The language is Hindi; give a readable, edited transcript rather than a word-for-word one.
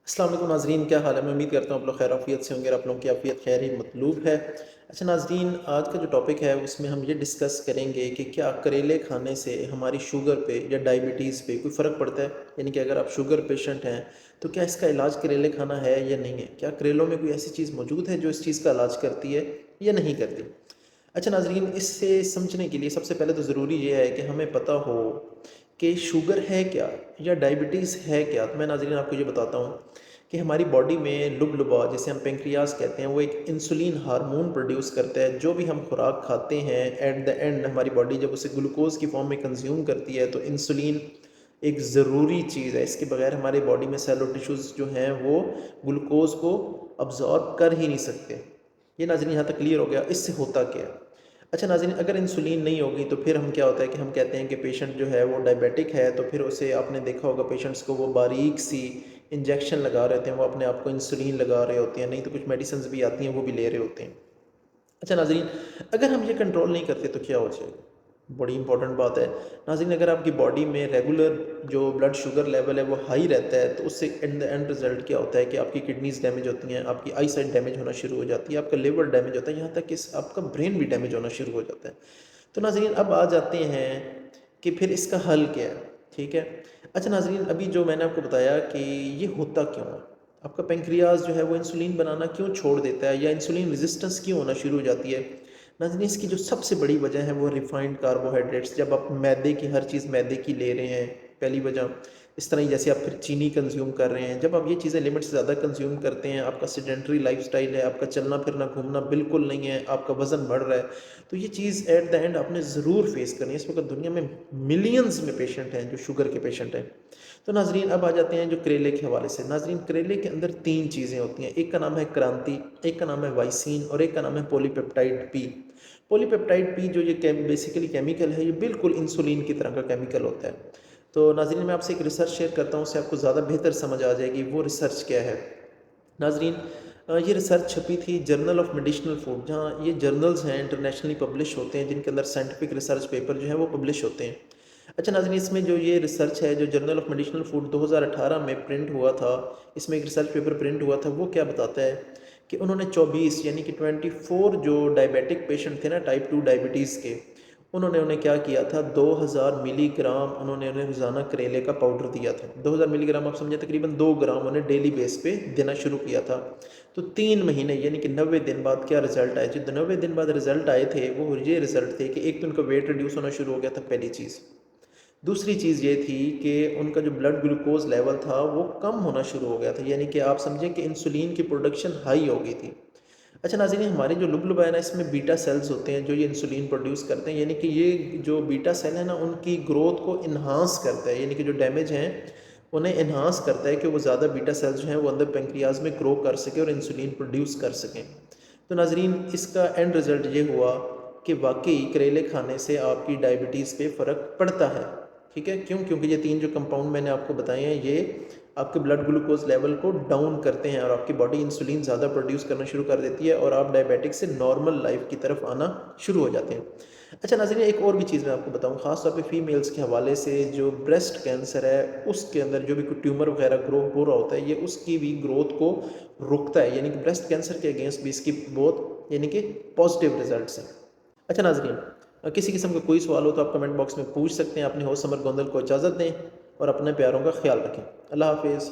अस्सलाम वालेकुम नाज़रीन, क्या हाल है? मैं उम्मीद करता हूँ आप लोग खैर आफ़ियत से होंगे और आप लोगों की आफ़ियत खैर ही मतलूब है। अच्छा नाज़रीन, आज का जो टॉपिक है उसमें हम ये डिस्कस करेंगे कि क्या करेले खाने से हमारी शुगर पे या डायबिटीज़ पे कोई फ़र्क पड़ता है? यानी कि अगर आप शुगर पेशेंट हैं तो क्या इसका इलाज करेले खाना है या नहीं है? क्या करेलों में कोई ऐसी चीज़ मौजूद है जो इस चीज़ का इलाज करती है या नहीं करती? अच्छा नाज़रीन, इससे समझने के लिए सबसे पहले तो ज़रूरी ये है कि हमें पता हो कि शुगर है क्या या डायबिटीज़ है क्या। तो मैं नाज़रीन आपको ये बताता हूँ कि हमारी बॉडी में लुबलुबा, जिसे हम पेंक्रियाज कहते हैं, वो एक इंसुलिन हार्मोन प्रोड्यूस करता है। जो भी हम खुराक खाते हैं, एट द एंड हमारी बॉडी जब उसे ग्लूकोज की फॉर्म में कंज्यूम करती है तो इंसुलिन एक ज़रूरी चीज़ है। इसके बगैर हमारे बॉडी में सेलो टिश्यूज़ जो हैं वो ग्लूकोज को अब्जॉर्ब कर ही नहीं सकते। ये नाज़रीन यहाँ तक क्लियर हो गया। इससे होता क्या है? अच्छा नाज़रीन, अगर इंसुलिन नहीं होगी तो फिर हम क्या होता है कि हम कहते हैं कि पेशेंट जो है वो डायबिटिक है, तो फिर उसे आपने देखा होगा पेशेंट्स को वो बारीक सी इंजेक्शन लगा रहे होते हैं, वो अपने आप को इंसुलिन लगा रहे होते हैं, नहीं तो कुछ मेडिसिन भी आती हैं वो भी ले रहे होते हैं। अच्छा नाज़रीन, अगर हम ये कंट्रोल नहीं करते तो क्या हो जाएगा? बड़ी इंपॉर्टेंट बात है। नाज़रीन, अगर आपकी बॉडी में रेगुलर जो ब्लड शुगर लेवल है वो हाई रहता है तो उससे इन द एंड रिज़ल्ट क्या होता है कि आपकी किडनीज़ डैमेज होती हैं, आपकी आई साइट डैमेज होना शुरू हो जाती है, आपका लिवर डैमेज होता है, यहाँ तक कि आपका ब्रेन भी डैमेज होना शुरू हो जाता है। तो नाज़रीन, अब आ जाते हैं कि फिर इसका हल क्या है, ठीक है? अच्छा नाज़रीन, अभी जो मैंने आपको बताया कि ये होता क्यों है? आपका पैंक्रियाज़ जो है वो इंसुलिन बनाना क्यों छोड़ देता है या इंसुलिन रेजिस्टेंस क्यों होना शुरू हो जाती है? नाज़रीन, इसकी जो सबसे बड़ी वजह है वो रिफाइंड कार्बोहाइड्रेट्स। जब आप मैदे की हर चीज़ मैदे की ले रहे हैं, पहली वजह। इस तरह ही जैसे आप फिर चीनी कंज्यूम कर रहे हैं, जब आप ये चीज़ें लिमिट से ज़्यादा कंज्यूम करते हैं, आपका सेडेंटरी लाइफस्टाइल है, आपका चलना फिरना घूमना बिल्कुल नहीं है, आपका वज़न बढ़ रहा है, तो ये चीज़ एट द एंड आपने ज़रूर फेस करनी है। इस वक्त दुनिया में मिलियंस में पेशेंट हैं जो शुगर के पेशेंट हैं। तो नाज़रीन, अब आ जाते हैं जो करेले के हवाले से। नाज़रीन, करेले के अंदर तीन चीज़ें होती हैं। एक का नाम है क्रांति, एक का नाम है वाइसिन और एक का नाम है पॉलीपेप्टाइड पी। पॉलीपेप्टाइड पी जो ये बेसिकली केमिकल है, ये बिल्कुल इंसुलिन की तरह का केमिकल होता है। तो नाज़रीन, मैं आपसे एक रिसर्च शेयर करता हूँ, उससे आपको ज़्यादा बेहतर समझ आ जाएगी वो रिसर्च क्या है। नाज़रीन, ये रिसर्च छपी थी जर्नल ऑफ मेडिसिनल फूड, जहाँ ये जर्नल्स हैं इंटरनेशनली पब्लिश होते हैं, जिनके अंदर साइंटिफिक रिसर्च पेपर जो है वो पब्लिश होते हैं। अच्छा नाज़रीन, इसमें जो ये रिसर्च है, जो जर्नल ऑफ मेडिसिनल फूड 2018 में प्रिंट हुआ था, इसमें एक रिसर्च पेपर प्रिंट हुआ था, वो क्या बताता है कि उन्होंने 24 यानी कि 24 जो डायबिटिक पेशेंट थे ना, टाइप 2 डायबिटीज़ के, उन्होंने उन्हें क्या किया था, 2000 मिलीग्राम उन्होंने उन्हें रोज़ाना करेले का पाउडर दिया था। 2000 मिलीग्राम आप समझे तकरीबन 2 ग्राम उन्हें डेली बेस पे देना शुरू किया था। तो 3 महीने यानी कि 90 दिन बाद क्या रिज़ल्ट आए? जो 90 दिन बाद रिज़ल्ट आए थे वो ये रिज़ल्ट थे कि एक तो उनका वेट रिड्यूस होना शुरू हो गया था, पहली चीज़। दूसरी चीज़ ये थी कि उनका जो ब्लड ग्लूकोज़ लेवल था वो कम होना शुरू हो गया था, यानी कि आप समझें कि इंसुलिन की प्रोडक्शन हाई हो गई थी। अच्छा नाज़रीन, हमारे जो लुब-लुब है ना, इसमें बीटा सेल्स होते हैं जो ये इंसुलिन प्रोड्यूस करते हैं, यानी कि ये जो बीटा सेल है ना, उनकी ग्रोथ को इन्हांस करता है, यानी कि जो डैमेज हैं उन्हें इन्हांस करता है कि वो ज़्यादा बीटा सेल्स जो हैं वो अंदर पेंक्रियाज में ग्रो कर सकें और इंसुलिन प्रोड्यूस कर सकें। तो नाज़रीन, इसका एंड रिज़ल्ट ये हुआ कि वाक़ई करेले खाने से आपकी डायबिटीज़ पे फ़र्क पड़ता है। ठीक है? क्यों? क्योंकि ये 3 जो कंपाउंड मैंने आपको बताए हैं, ये आपके ब्लड ग्लूकोज़ लेवल को डाउन करते हैं और आपकी बॉडी इंसुलिन ज़्यादा प्रोड्यूस करना शुरू कर देती है और आप डायबिटिक से नॉर्मल लाइफ की तरफ आना शुरू हो जाते हैं। अच्छा नाज़रीन, एक और भी चीज़ मैं आपको बताऊँ, ख़ास तौर पे फीमेल्स के हवाले से, जो ब्रेस्ट कैंसर है उसके अंदर जो भी कोई ट्यूमर वगैरह ग्रो हो रहा होता है, ये उसकी भी ग्रोथ को रोकता है, यानी कि ब्रेस्ट कैंसर के अगेंस्ट भी इसकी बहुत यानी कि पॉजिटिव रिजल्ट्स हैं। अच्छा नाज़रीन, किसी किस्म का कोई सवाल हो तो आप कमेंट बॉक्स में पूछ सकते हैं। अपने होस्ट समर गोंदल को इजाज़त दें और अपने प्यारों का ख्याल रखें। अल्लाह हाफिज़।